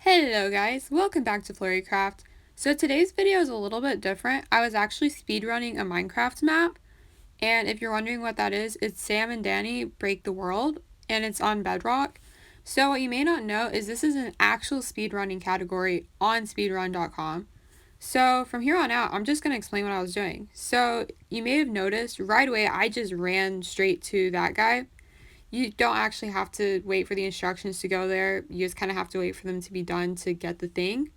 Hello guys, welcome back to Flurrycraft. So today's video is a little bit different. I was actually speedrunning a Minecraft map, and if you're wondering what that is, it's Sam and Danny Break the World, and it's on Bedrock. So what you may not know is this is an actual speedrunning category on speedrun.com. So from here on out, I'm just going to explain what I was doing. So you may have noticed right away I just ran straight to that guy. You don't actually have to wait for the instructions to go there. You just kind of have to wait for them to be done to get the thing.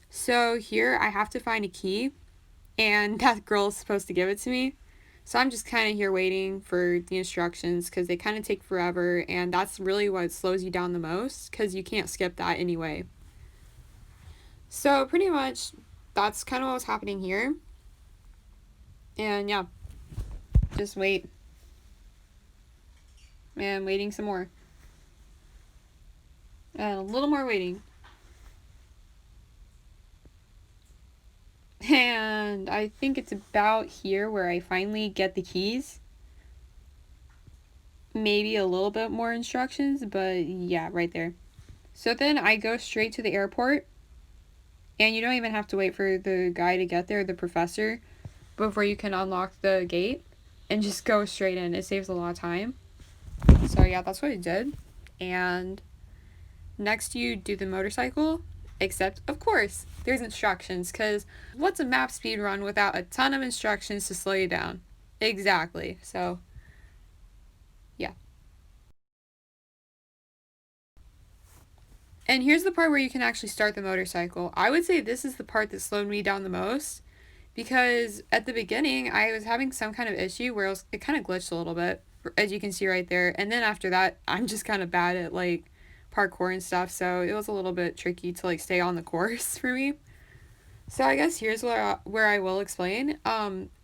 So here I have to find a key, and that girl is supposed to give it to me. So I'm just kind of here waiting for the instructions because they kind of take forever, and that's really what slows you down the most because you can't skip that anyway. So pretty much that's kind of what was happening here. And yeah, just wait. And waiting some more. And a little more waiting. And I think it's about here where I finally get the keys. Maybe a little bit more instructions, but yeah, right there. So then I go straight to the airport. And you don't even have to wait for the guy to get there, the professor, before you can unlock the gate. And just go straight in. It saves a lot of time. So yeah, that's what I did. And next you do the motorcycle. Except, of course, there's instructions, because what's a map speed run without a ton of instructions to slow you down? Exactly. So, yeah. And here's the part where you can actually start the motorcycle. I would say this is the part that slowed me down the most, because at the beginning, I was having some kind of issue where it kind of glitched a little bit, as you can see right there. And then after that, I'm just kind of bad at, like, parkour and stuff, so it was a little bit tricky to, like, stay on the course for me. So I guess here's where I will explain.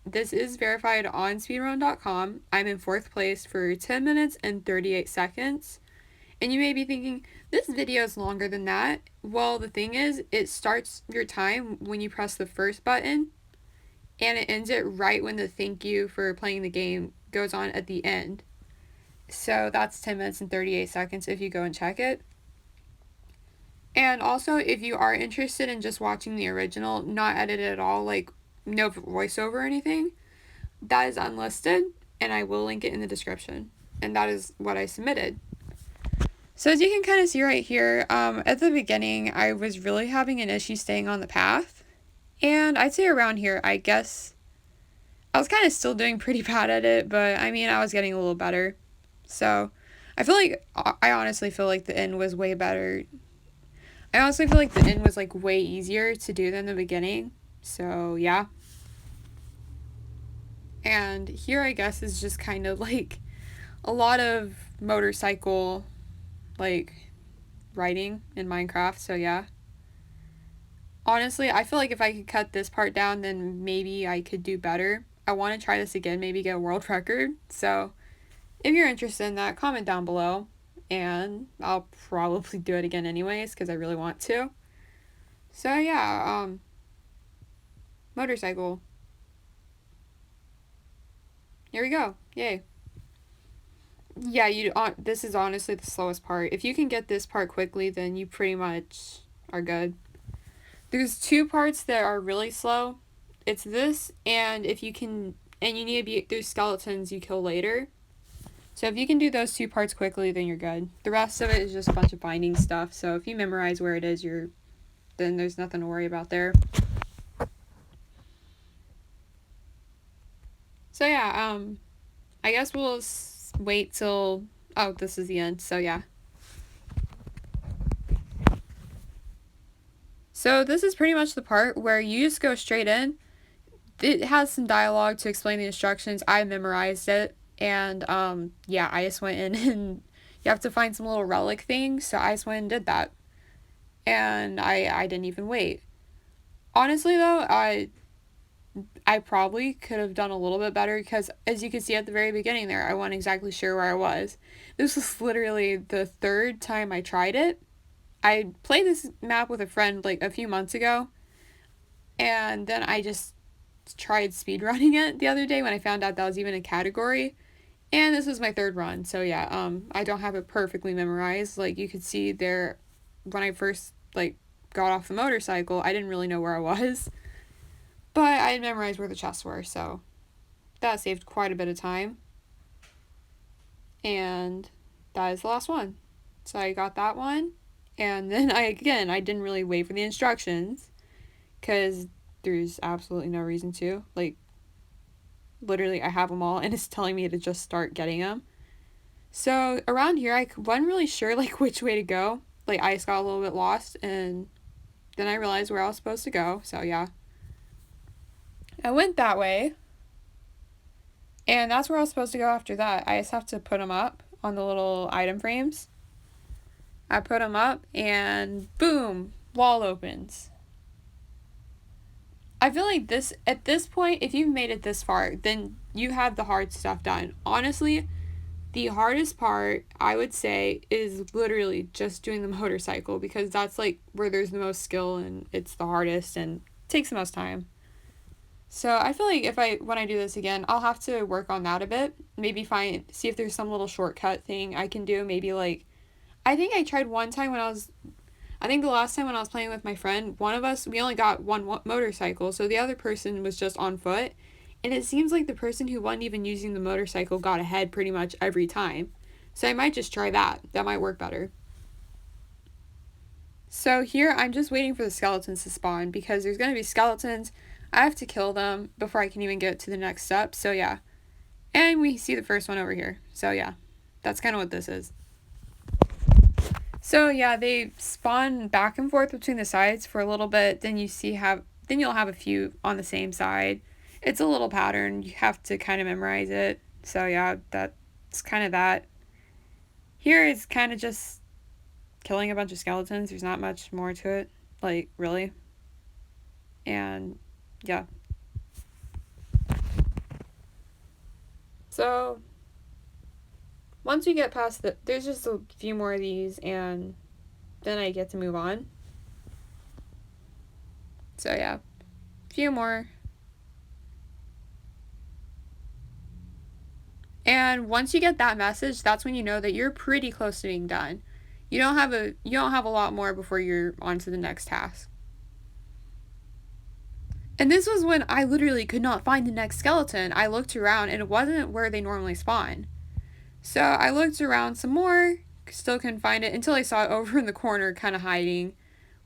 This is verified on speedrun.com. I'm in 4th place for 10 minutes and 38 seconds. And you may be thinking, this video is longer than that. Well, the thing is, it starts your time when you press the first button, and it ends it right when the thank you for playing the game goes on at the end. So that's 10 minutes and 38 seconds if you go and check it. And also, if you are interested in just watching the original, not edited at all, like no voiceover or anything, that is unlisted, and I will link it in the description. And that is what I submitted. So as you can kind of see right here, at the beginning, I was really having an issue staying on the path. And I'd say around here, I guess, I was kind of still doing pretty bad at it, but I mean, I was getting a little better. So I honestly feel like the end was way better. I honestly feel like the end was, like, way easier to do than the beginning. So, yeah. And here, I guess, is just kind of, like, a lot of motorcycle, like, riding in Minecraft. So, yeah. Honestly, I feel like if I could cut this part down, then maybe I could do better. I want to try this again, maybe get a world record. So, if you're interested in that, comment down below. And I'll probably do it again anyways, because I really want to. So yeah, motorcycle. Here we go. Yay. Yeah, this is honestly the slowest part. If you can get this part quickly, then you pretty much are good. There's 2 parts that are really slow. It's this, and if you can, and you need to be, there's skeletons you kill later. So if you can do those 2 parts quickly, then you're good. The rest of it is just a bunch of binding stuff. So if you memorize where it is, then there's nothing to worry about there. So yeah, I guess we'll wait till, oh, this is the end. So yeah. So this is pretty much the part where you just go straight in. It has some dialogue to explain the instructions. I memorized it. And, yeah, I just went in and you have to find some little relic things, so I just went and did that. And I didn't even wait. Honestly, though, I probably could have done a little bit better, because as you can see at the very beginning there, I wasn't exactly sure where I was. This was literally the 3rd time I tried it. I played this map with a friend, like, a few months ago, and then I just tried speedrunning it the other day when I found out that was even a category. And this was my 3rd run, so yeah, I don't have it perfectly memorized. Like, you could see there, when I first like, got off the motorcycle, I didn't really know where I was. But I had memorized where the chests were, so that saved quite a bit of time. And that is the last one. So I got that one. And then I didn't really wait for the instructions because there's absolutely no reason to. Like, literally, I have them all and it's telling me to just start getting them. So around here, I wasn't really sure, like, which way to go. Like, I just got a little bit lost and then I realized where I was supposed to go. So, yeah. I went that way. And that's where I was supposed to go after that. I just have to put them up on the little item frames. I put them up and boom, wall opens. I feel like at this point, if you've made it this far, then you have the hard stuff done. Honestly, the hardest part, I would say, is literally just doing the motorcycle because that's like where there's the most skill and it's the hardest and takes the most time. So I feel like when I do this again, I'll have to work on that a bit. Maybe see if there's some little shortcut thing I can do. Maybe like, I think I tried one time I think the last time when I was playing with my friend, one of us, we only got one motorcycle. So the other person was just on foot. And it seems like the person who wasn't even using the motorcycle got ahead pretty much every time. So I might just try that. That might work better. So here I'm just waiting for the skeletons to spawn because there's going to be skeletons. I have to kill them before I can even get to the next step. So yeah. And we see the first one over here. So yeah. That's kind of what this is. So yeah, they spawn back and forth between the sides for a little bit. Then you'll have a few on the same side. It's a little pattern. You have to kind of memorize it. So yeah, that's kind of that. Here is kind of just killing a bunch of skeletons. There's not much more to it. Like, really. And yeah. So once you get past there's just a few more of these and then I get to move on. So yeah, a few more. And once you get that message, that's when you know that you're pretty close to being done. You don't have a lot more before you're on to the next task. And this was when I literally could not find the next skeleton. I looked around and it wasn't where they normally spawn. So I looked around some more, still couldn't find it until I saw it over in the corner kind of hiding,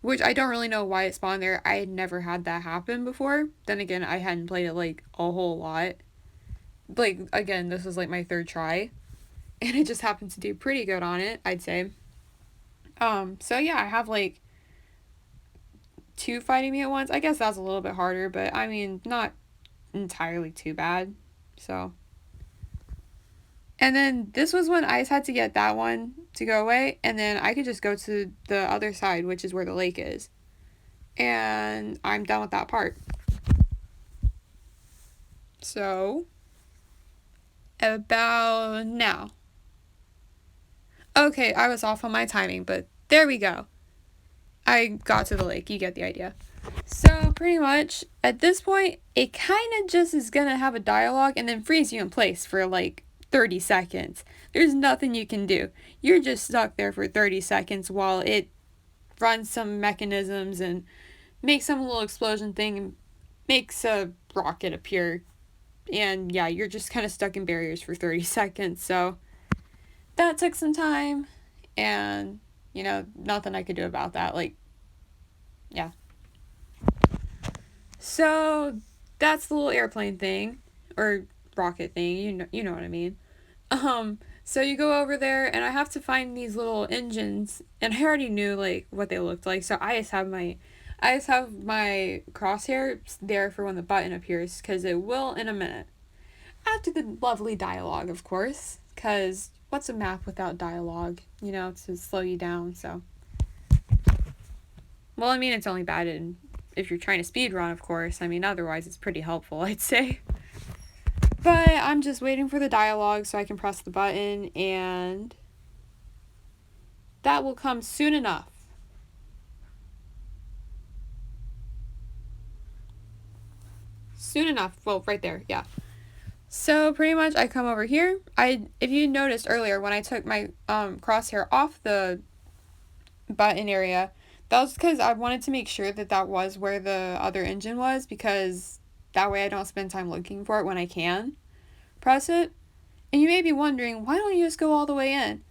which I don't really know why it spawned there. I had never had that happen before. Then again, I hadn't played it like a whole lot. Like, again, this was like my third try and it just happened to do pretty good on it, I'd say. So yeah, I have like 2 fighting me at once. I guess that's a little bit harder, but I mean, not entirely too bad. So, and then this was when I just had to get that one to go away, and then I could just go to the other side, which is where the lake is. And I'm done with that part. So, about now. Okay, I was off on my timing, but there we go. I got to the lake, you get the idea. So, pretty much, at this point, it kind of just is gonna have a dialogue and then freeze you in place for like 30 seconds. There's nothing you can do. You're just stuck there for 30 seconds while it runs some mechanisms and makes some little explosion thing and makes a rocket appear. And yeah, you're just kind of stuck in barriers for 30 seconds. So that took some time and, you know, nothing I could do about that. Like, yeah. So that's the little airplane thing or rocket thing. You know what I mean. So you go over there and I have to find these little engines and I already knew like what they looked like. So I just have my crosshair there for when the button appears because it will in a minute. After the lovely dialogue, of course, because what's a map without dialogue, you know, to slow you down, so. Well, I mean, it's only bad if you're trying to speedrun, of course. I mean, otherwise it's pretty helpful, I'd say. But I'm just waiting for the dialogue so I can press the button, and that will come soon enough. Soon enough. Well, right there, yeah. So pretty much I come over here. If you noticed earlier when I took my crosshair off the button area, That was because I wanted to make sure that that was where the other engine was, because that way I don't spend time looking for it when I can press it. And you may be wondering, why don't you just go all the way in?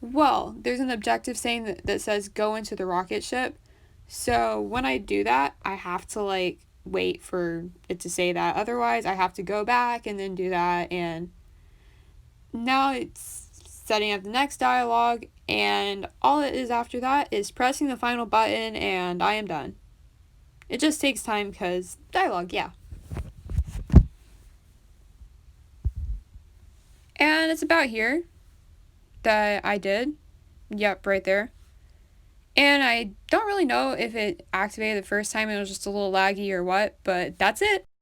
Well, there's an objective saying that says go into the rocket ship. So when I do that, I have to like wait for it to say that. Otherwise, I have to go back and then do that. And now it's setting up the next dialogue. And all it is after that is pressing the final button and I am done. It just takes time because dialogue, yeah. And it's about here that I did. Yep, right there. And I don't really know if it activated the first time, it was just a little laggy or what, but that's it.